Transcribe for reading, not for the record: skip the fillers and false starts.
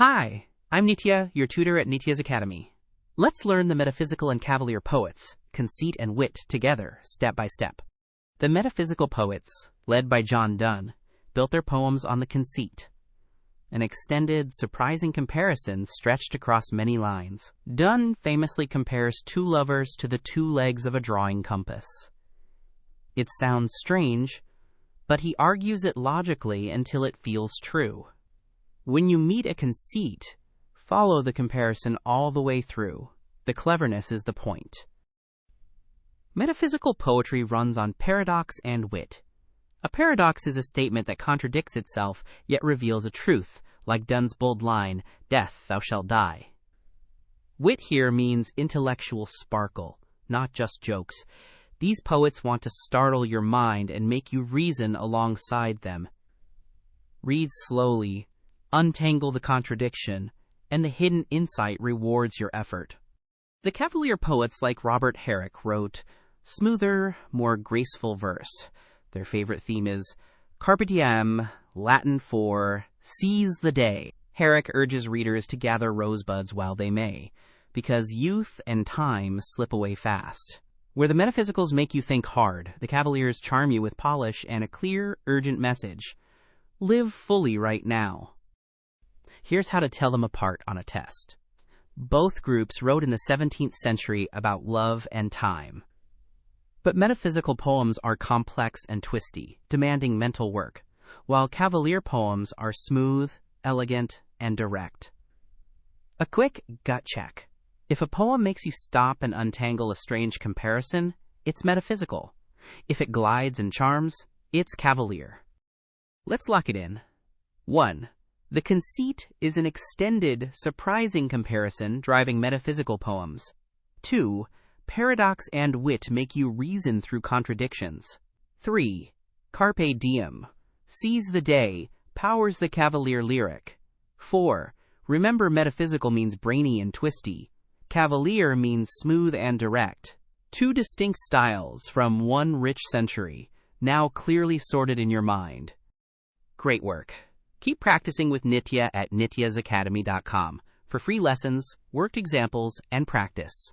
Hi, I'm Nitya, your tutor at Nityaz Academy. Let's learn the Metaphysical and Cavalier Poets, conceit and wit, together, step by step. The Metaphysical Poets, led by John Donne, built their poems on the conceit. An extended, surprising comparison stretched across many lines. Donne famously compares two lovers to the two legs of a drawing compass. It sounds strange, but he argues it logically until it feels true. When you meet a conceit, follow the comparison all the way through. The cleverness is the point. Metaphysical poetry runs on paradox and wit. A paradox is a statement that contradicts itself yet reveals a truth, like Donne's bold line, "Death, thou shalt die." Wit here means intellectual sparkle, not just jokes. These poets want to startle your mind and make you reason alongside them. Read slowly, untangle the contradiction, and the hidden insight rewards your effort. The Cavalier poets like Robert Herrick wrote smoother, more graceful verse. Their favorite theme is Carpe diem, Latin for seize the day. Herrick urges readers to gather rosebuds while they may, because youth and time slip away fast. Where the metaphysicals make you think hard, the Cavaliers charm you with polish and a clear, urgent message. Live fully right now. Here's how to tell them apart on a test. Both groups wrote in the 17th century about love and time. But metaphysical poems are complex and twisty, demanding mental work, while Cavalier poems are smooth, elegant, and direct. A quick gut check. If a poem makes you stop and untangle a strange comparison, it's metaphysical. If it glides and charms, it's Cavalier. Let's lock it in. 1. The conceit is an extended, surprising comparison driving metaphysical poems. 2. Paradox and wit make you reason through contradictions. 3. Carpe diem, seize the day, powers the Cavalier lyric. 4. Remember, metaphysical means brainy and twisty. Cavalier means smooth and direct. Two distinct styles from one rich century, now clearly sorted in your mind. Great work. Keep practicing with Nitya at nityazacademy.com for free lessons, worked examples, and practice.